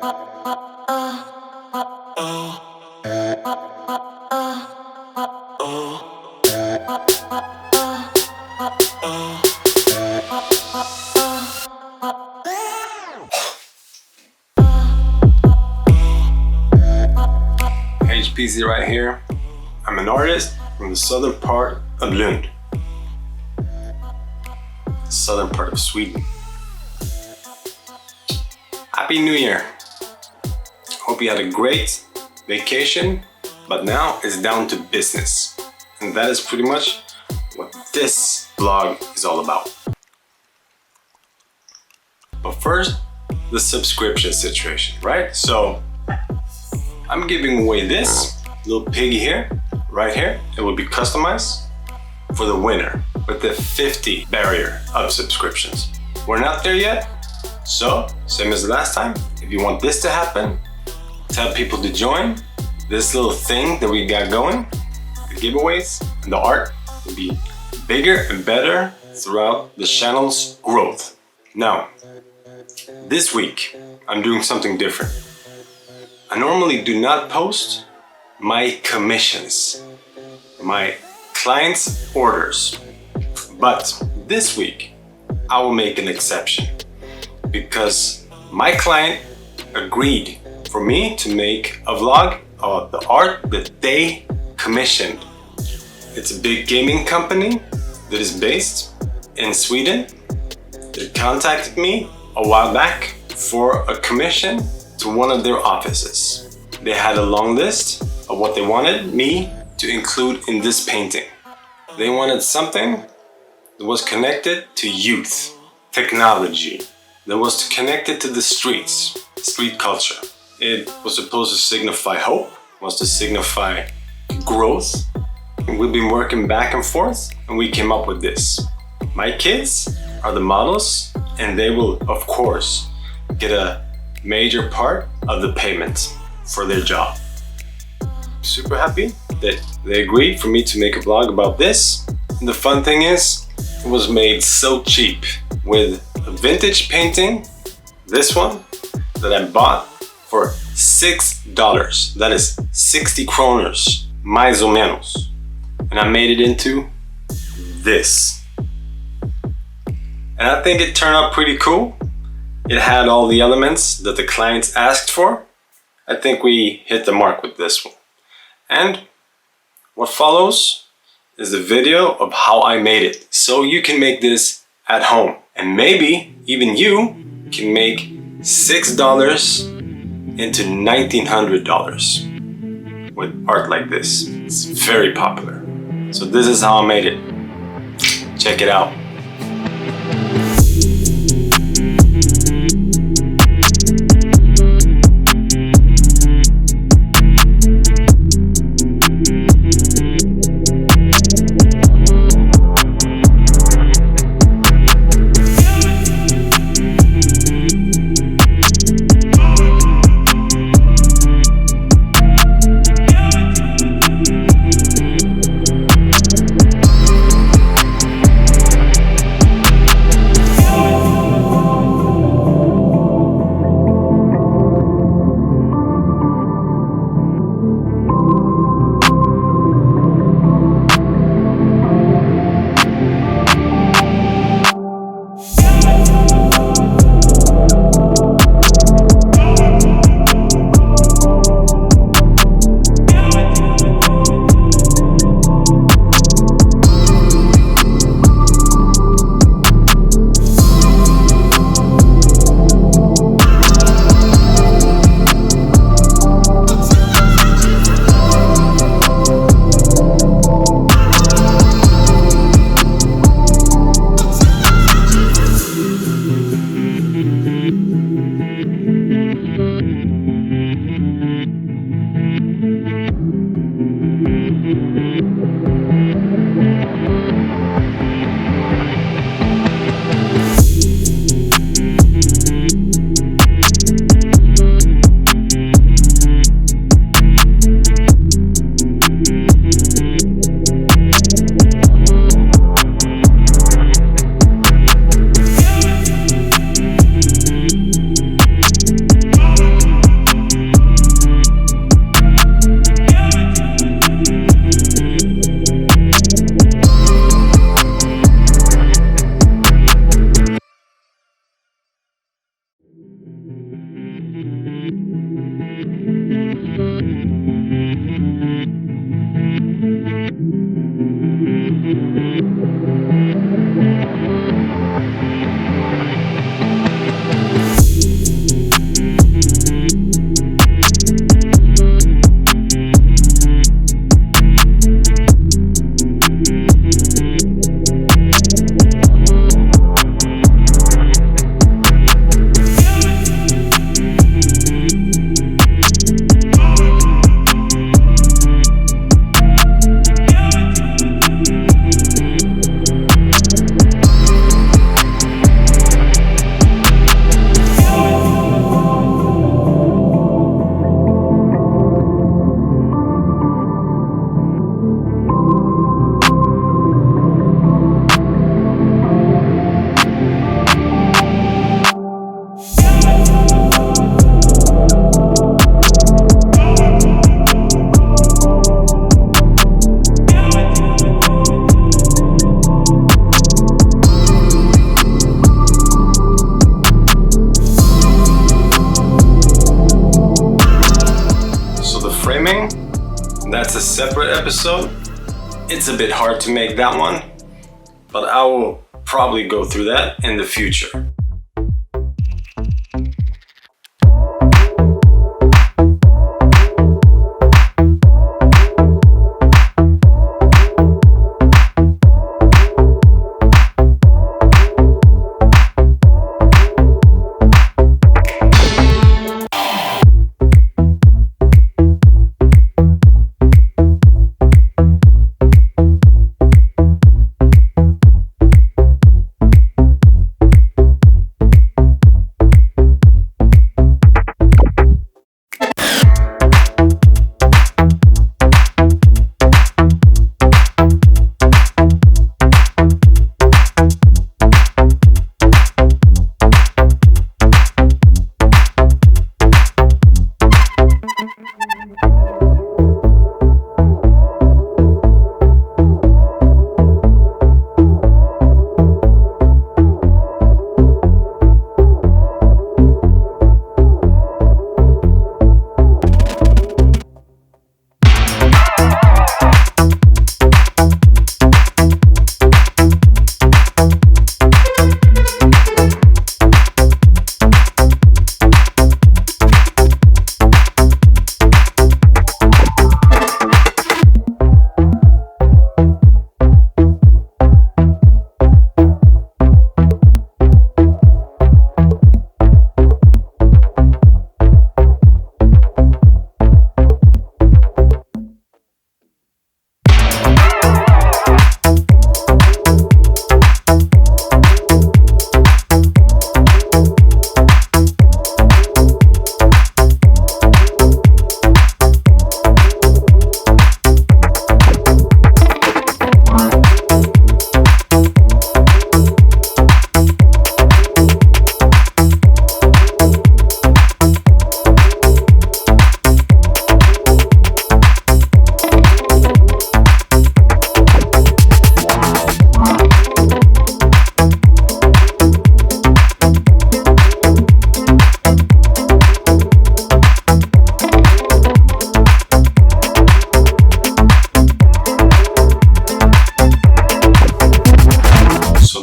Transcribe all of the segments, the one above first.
HPZ right here. I'm an artist from the southern part of Lund, southern part of Sweden. Happy New Year! Hope you had a great vacation, but now it's down to business. And that is pretty much what this vlog is all about. But first, the subscription situation, right? So I'm giving away this little piggy here, right here. It will be customized for the winner with the 50 barrier of subscriptions. We're not there yet, so same as the last time. If you want this to happen, tell people to join this little thing that we got going. The giveaways and the art will be bigger and better throughout the channel's growth. Now, this week I'm doing something different. I normally do not post my commissions, my clients' orders, but this week I will make an exception because my client agreed for me to make a vlog of the art that they commissioned. It's a big gaming company that is based in Sweden. They contacted me a while back for a commission to one of their offices. They had a long list of what they wanted me to include in this painting. They wanted something that was connected to youth, technology, that was connected to the streets, street culture. It was supposed to signify hope, was to signify growth. And we've been working back and forth and we came up with this. My kids are the models and they will, of course, get a major part of the payment for their job. Super happy that they agreed for me to make a vlog about this. And the fun thing is, it was made so cheap with a vintage painting, this one, that I bought for $6. That is 60 kroners, mais ou menos. And I made it into this. And I think it turned out pretty cool. It had all the elements that the clients asked for. I think we hit the mark with this one. And what follows is a video of how I made it. So you can make this at home. And maybe even you can make $6 into $1,900 with art like this. It's very popular. So this is how I made it. Check it out. programming, that's a separate episode. It's a bit hard to make that one, but I will probably go through that in the future.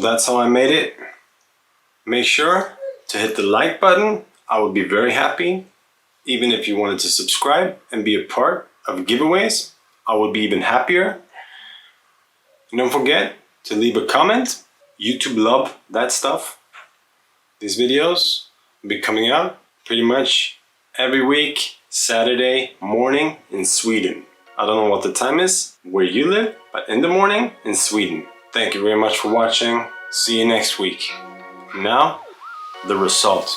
That's how I made it. Make sure to hit the like button. I would be very happy. Even if you wanted to subscribe and be a part of giveaways, I would be even happier. And don't forget to leave a comment. YouTube love that stuff. These videos will be coming out pretty much every week, Saturday morning in Sweden. I don't know what the time is where you live, but in the morning in Sweden. Thank you very much for watching. See you next week. Now, the result.